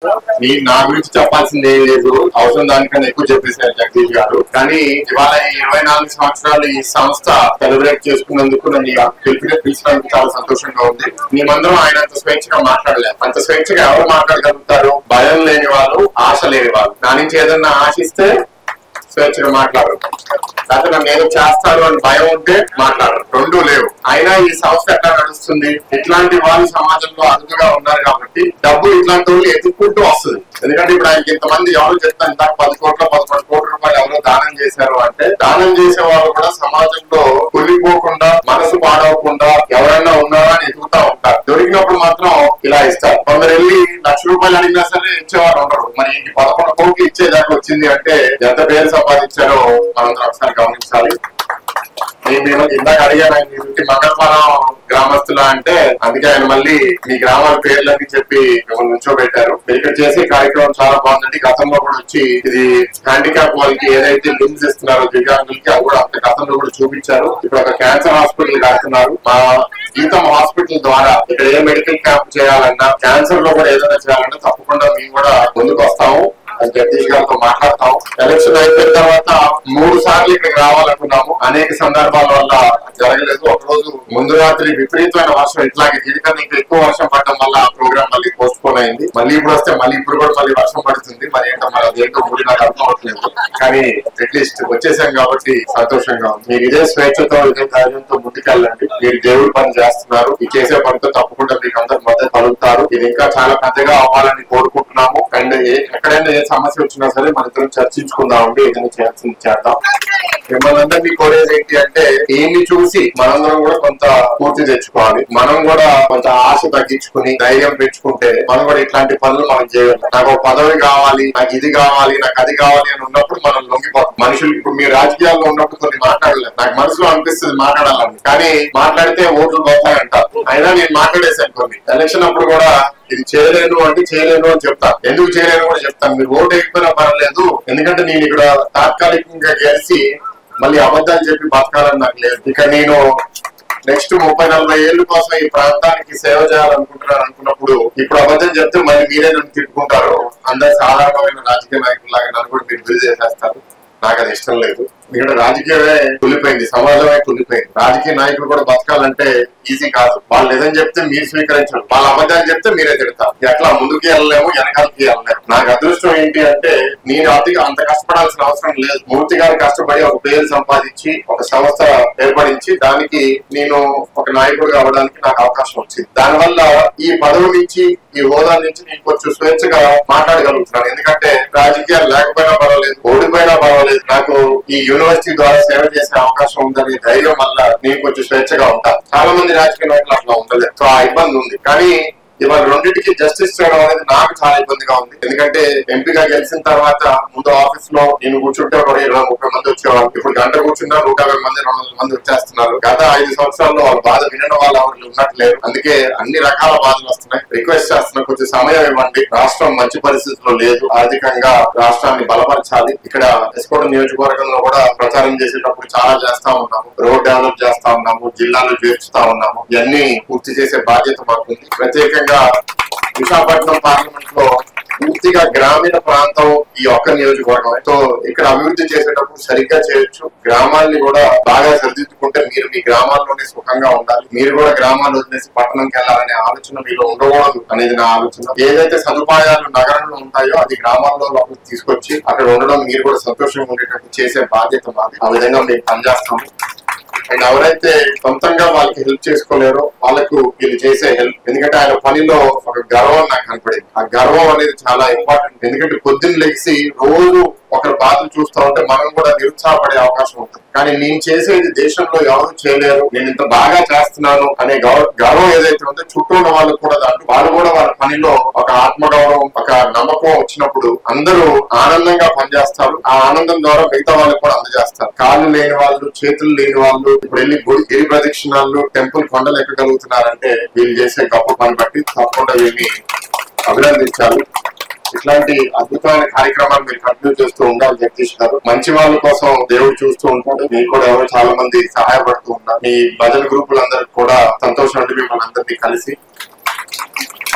నా గురించి చెప్పాల్సింది ఏం లేదు, అవసరం దానికన్నా ఎక్కువ చెప్పేశారు జగదీష్ గారు. కానీ ఇవాళ 24 సంవత్సరాలు ఈ సంస్థ సెలబ్రేట్ చేసుకున్నందుకు నన్ను పిలిచినందుకు చాలా సంతోషంగా ఉంది. మేమందరం ఆయన అంత స్వేచ్ఛగా మాట్లాడలేము. అంత స్వేచ్ఛగా ఎవరు మాట్లాడగలుగుతారు? భయం లేని వాళ్ళు, ఆశ లేని వాళ్ళు. నా నుంచి ఏదన్నా ఆశిస్తే స్వేచ్ఛగా మాట్లాడరు, లేకపోతే నన్ను ఏదో చేస్తారు అని భయం ఉంటే మాట్లాడరు. రెండూ లేవు. అయినా ఈ సంస్థ ఎట్లా నడుస్తుంది? ఇట్లాంటి వాళ్ళు సమాజంలో అదుపుగా ఉన్నారు కాబట్టి డబ్బు ఇట్లాంటి వాళ్ళు ఎదుర్కొంటూ వస్తుంది. ఎందుకంటే ఇప్పుడు ఆయనకి ఇంతమంది ఎవరు చెప్తారు, ఇంత 10 కోట్ల 11 కోట్ల రూపాయలు ఎవరో దానం చేశారు అంటే, దానం చేసే వాళ్ళు కూడా సమాజంలో కుళ్ళిపోకుండా, మనసు పాడవకుండా ఎవరైనా ఉన్నారా అని ఎదుగుతా ఉంటారు. దొరికినప్పుడు మాత్రం ఇలా ఇస్తారు. కొందరు వెళ్ళి ₹1,00,000 అడిగినా సరే ఇచ్చేవారు ఉండరు. మరి 11 కోట్లు ఇచ్చేదాకా వచ్చింది అంటే ఎంత పేరు సంపాదించారో మనందరం ఒకసారి గమనించాలి. నేను ఇందాక అడిగాను ఆయన మంగళపురం గ్రామస్తులా అంటే, అందుకే ఆయన మళ్ళీ మీ గ్రామాల పేర్లని చెప్పి మిమ్మల్ని నుంచోబెట్టారు. ఇక్కడ చేసే కార్యక్రమం చాలా బాగుందండి. గతంలో కూడా వచ్చి ఇది హ్యాండిక్యాప్ వాళ్ళకి ఏదైతే లిమ్స్ ఇస్తున్నారో దివ్యాంగులకి, అది కూడా అంత గతంలో కూడా చూపించారు. ఇప్పుడు ఒక క్యాన్సర్ హాస్పిటల్ కడుతున్నారు. మా గీతం హాస్పిటల్ ద్వారా ఇక్కడ ఏ మెడికల్ క్యాంప్ చేయాలన్నా, క్యాన్సర్ లో కూడా ఏదైనా చేయాలన్నా తప్పకుండా మేము కూడా ముందుకు వస్తాము. జగదీష్ గారితో మాట్లాడతాం. ఎలక్షన్ అయిపోయిన తర్వాత 3 సార్లు ఇక్కడికి రావాలనుకున్నాము. అనేక సందర్భాల వల్ల జరగలేదు. ఒక రోజు ముందు రాత్రి విపరీతమైన వర్షం, ఇట్లాగే దీనికన్నా ఇంకా ఎక్కువ వర్షం పడడం వల్ల ఆ ప్రోగ్రామ్ మళ్ళీ పోస్ట్ పోన్ అయింది. మళ్ళీ ఇప్పుడు వస్తే మళ్ళీ ఇప్పుడు కూడా మళ్ళీ వర్షం పడుతుంది. మరి ఏంటో మరి అదేంటో మూడు నాకు అర్థం అవట్లేదు. కానీ అట్లీస్ట్ వచ్చేసాం కాబట్టి సంతోషంగా ఉంది. మీరు ఇదే స్వేచ్ఛతో, ఇదే ధైర్యంతో ముందుకెళ్ళండి. మీరు దేవుడి పని చేస్తున్నారు. ఈ చేసే పనితో తప్పకుండా మీకు అందరు మద్దతు పలుకుతారు. ఇది ఇంకా చాలా పెద్దగా అవ్వాలని కోరుకుంటున్నాము. అండ్ ఎక్కడైనా సమస్య వచ్చినా సరే మన ఇద్దరం చర్చించుకుందామండి, ఏదైనా చేయాల్సింది చేద్దాం. మిమ్మల్ని అందరినీ కోరేది ఏంటి అంటే, దీన్ని చూసి మనందరం కూడా కొంత పూర్తి తెచ్చుకోవాలి. మనం కూడా కొంత ఆశ తగ్గించుకుని ధైర్యం పెంచుకుంటే మనం కూడా ఇట్లాంటి పనులు మనం చేయగలం. నాకు ఒక పదవి కావాలి, నాకు ఇది కావాలి, నాకు అది కావాలి అని ఉన్నప్పుడు మనం లొంగిపోతాం. మనుషులు ఇప్పుడు మీరు రాజకీయాల్లో ఉన్నప్పుడు కొన్ని మాట్లాడలేదు. నాకు మనసులో అనిపిస్తుంది మాట్లాడాలని, కానీ మాట్లాడితే ఓట్లు పోతాయంటారు. అయినా నేను మాట్లాడేసాను కొన్ని. ఎలక్షన్ అప్పుడు కూడా ఇది చేయలేను అంటే చేయలేను అని చెప్తాను. ఎందుకు చేయలేను కూడా చెప్తాను. మీరు ఓటు వేయకపోయినా పర్వాలేదు, ఎందుకంటే నేను ఇక్కడ తాత్కాలికంగా గెలిచి మళ్ళీ అబద్ధాలు చెప్పి బతకాలని నాకు లేదు. ఇక నేను నెక్స్ట్ 30-40 ఏళ్ల కోసం ఈ ప్రాంతానికి సేవ చేయాలనుకుంటున్నాను అనుకున్నప్పుడు ఇప్పుడు అబద్ధం చెప్తే మళ్ళీ మీరే నన్ను తిట్టుకుంటారు. అందరు సాధారణమైన రాజకీయ నాయకులాగా నన్ను కూడా మీరు బిల్ చేసేస్తారు. నాకు అది ఇష్టం లేదు. ఇక్కడ రాజకీయమే కులిపోయింది, సమాజమే కులిపోయింది. రాజకీయ నాయకులు కూడా బతకాలంటే ఈజీ కాదు. వాళ్ళు నిజం చెప్తే మీరు స్వీకరించరు, వాళ్ళ అబద్ధాలు చెప్తే మీరే తిడతారు. ఎట్లా ముందుకి వెళ్ళలేము, వెనకాలకి వెళ్ళలేము. నాకు అదృష్టం ఏంటి అంటే, నేను అంత కష్టపడాల్సిన అవసరం లేదు. మూర్తి గారు కష్టపడి ఒక పేరు సంపాదించి ఒక సంస్థ ఏర్పడించి దానికి నేను ఒక నాయకుడిగా అవ్వడానికి నాకు అవకాశం వచ్చింది. దానివల్ల ఈ పదవి నుంచి, ఈ హోదా నుంచి నేను కొంచెం స్వేచ్ఛగా మాట్లాడగలుగుతున్నాను. ఎందుకంటే రాజకీయాలు లేకపోయినా పర్వాలేదు, ఓడిపోయినా పర్వాలేదు, నాకు ఈ యూనివర్సిటీ ద్వారా సేవ చేసే అవకాశం ఉందనే ధైర్యం వల్ల నేను కొంచెం స్వేచ్ఛగా ఉంటాను. చాలా మంది రాజకీయ నాయకులు అట్లా ఉండలేదు. సో ఆ ఇబ్బంది ఉంది. కానీ ఇవాళ రెండింటికి జస్టిస్ చేయడం అనేది నాకు చాలా ఇబ్బందిగా ఉంది. ఎందుకంటే ఎంపీగా గెలిచిన తర్వాత ముందు ఆఫీస్ లో నేను కూర్చుంటే ఒక 20-30 మంది వచ్చేవాళ్ళు. ఇప్పుడు గంట కూర్చున్నా 150 మంది 200 మంది వచ్చేస్తున్నారు. గత 5 సంవత్సరాల్లో వాళ్ళ బాధ వినడం వాళ్ళు ఎవరు ఉన్నట్లేరు. అందుకే అన్ని రకాల బాధలు వస్తున్నాయి. రిక్వెస్ట్ చేస్తున్నా, కొంచెం సమయం ఇవ్వండి. రాష్ట్రం మంచి పరిస్థితిలో లేదు. ఆర్థికంగా రాష్ట్రాన్ని బలపరచాలి. ఇక్కడ ఎస్కోట నియోజకవర్గంలో కూడా ప్రచారం చేసేటప్పుడు చాలా చేస్తా ఉన్నాము. రోడ్ డెవలప్ చేస్తా ఉన్నాము, జిల్లాలో చేర్చుతా ఉన్నాము. ఇవన్నీ పూర్తి చేసే బాధ్యత మాకుంది. ప్రత్యేకంగా విశాఖపట్నం పార్లమెంట్ లో పూర్తిగా గ్రామీణ ప్రాంతం ఈ ఒక్క నియోజకవర్గంతో ఇక్కడ అభివృద్ధి చేసేటప్పుడు సరిగ్గా చేయొచ్చు. గ్రామాల్ని కూడా బాగా సరిదిద్దుకుంటే మీరు మీ గ్రామాల్లోనే సుఖంగా ఉండాలి. మీరు కూడా గ్రామాలు వదిలేసి పట్టణంకి వెళ్ళాలనే ఆలోచన మీలో ఉండకూడదు అనేది నా ఆలోచన. ఏదైతే సదుపాయాలు నగరంలో ఉంటాయో అది గ్రామాల్లో లోపలికి తీసుకొచ్చి అక్కడ ఉండడం, మీరు కూడా సంతోషంగా ఉండేటట్టు చేసే బాధ్యత మాది. ఆ విధంగా మేము పనిచేస్తాము. అండ్ ఎవరైతే సొంతంగా వాళ్ళకి హెల్ప్ చేసుకోలేరో వాళ్ళకు వీళ్ళు చేసే హెల్ప్, ఎందుకంటే ఆయన పనిలో ఒక గర్వం నాకు కనపడింది. ఆ గర్వం అనేది చాలా ఇంపార్టెంట్. ఎందుకంటే పొద్దున్న లెగిసి రోజు ఒకరి బాధలు చూస్తూ ఉంటే మనం కూడా నిరుత్సాహపడే అవకాశం ఉంటుంది. కానీ నేను చేసేది దేశంలో ఎవరు చేయలేరు, నేను ఇంత బాగా చేస్తున్నాను అనే గర్వం ఏదైతే ఉందో చుట్టూ ఉన్న వాళ్ళకు కూడా వాళ్ళు కూడా వాళ్ళ పనిలో ఒక ఆత్మగౌరవం, ఒక నమ్మకం వచ్చినప్పుడు అందరూ ఆనందంగా పనిచేస్తారు. ఆ ఆనందం ద్వారా మిగతా వాళ్ళకి కూడా అందజేస్తారు. కాళ్ళు లేని వాళ్ళు, చేతులు లేని వాళ్ళు ఇప్పుడు వెళ్ళి గిరి ప్రదక్షిణాలు, టెంపుల్ కొండలు ఎక్కగలుగుతున్నారంటే వీళ్ళు చేసే గొప్ప పని బట్టి తప్పకుండా వీళ్ళని అభినందించాలి. ఇట్లాంటి అద్భుతమైన కార్యక్రమాలు మీరు కంటిన్యూ చేస్తూ ఉండాలి జగదీష్ గారు. మంచి వాళ్ళ కోసం దేవుడు చూస్తూ ఉంటాడు. మీకు కూడా ఎవరు చాలా మంది సహాయపడుతూ ఉంటారు. మీ భజన గ్రూపులందరికీ కూడా సంతోషం అంటే మిమ్మల్ని అందరినీ కలిసి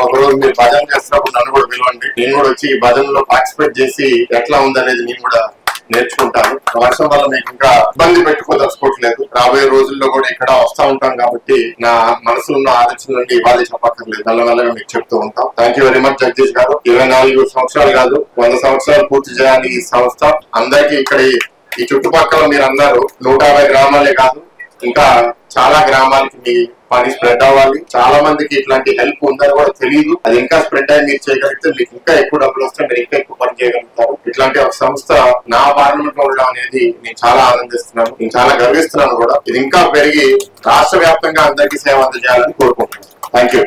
ఒకరోజు మీరు భజన చేస్తున్నప్పుడు నన్ను కూడా పిలవండి, నేను కూడా వచ్చి ఈ భజనలో పార్టిసిపేట్ చేసి ఎట్లా ఉందనేది నేను కూడా నేర్చుకుంటాను. వర్షం వల్ల మీకు ఇంకా ఇబ్బంది పెట్టుకోదలుచుకోవట్లేదు. రాబోయే రోజుల్లో కూడా ఇక్కడ వస్తా ఉంటాం కాబట్టి నా మనసులో ఉన్న ఆలోచనలన్నీ ఇవాళ చెప్పక్కర్లేదు, మెల్లమెల్లగా మీకు చెప్తూ ఉంటాం. Thank you very much Jagadish గారు. 24 సంవత్సరాలు కాదు 100 సంవత్సరాలు పూర్తి చేయాలి ఈ సంస్థ. అందరికీ ఇక్కడ ఈ చుట్టుపక్కల మీరు అన్నారు 150 గ్రామాలే కాదు, ఇంకా చాలా గ్రామాలకి మీ పని స్ప్రెడ్ అవ్వాలి. చాలా మందికి ఇట్లాంటి హెల్ప్ ఉందని కూడా తెలియదు. అది ఇంకా స్ప్రెడ్ అయ్యి మీరు చేయగలిగితే మీకు ఇంకా ఎక్కువ డబ్బులు వస్తే మీరు ఇంకా ఎక్కువ పని చేయగలుగుతారు. ఇట్లాంటి ఒక సంస్థ నా పార్లమెంట్ లో ఉండడం అనేది నేను చాలా ఆనందిస్తున్నాను, నేను చాలా గర్విస్తున్నాను కూడా. ఇది ఇంకా పెరిగి రాష్ట్ర వ్యాప్తంగా అందరికీ సేవ అందజేయాలని కోరుకుంటున్నాను. Thank you.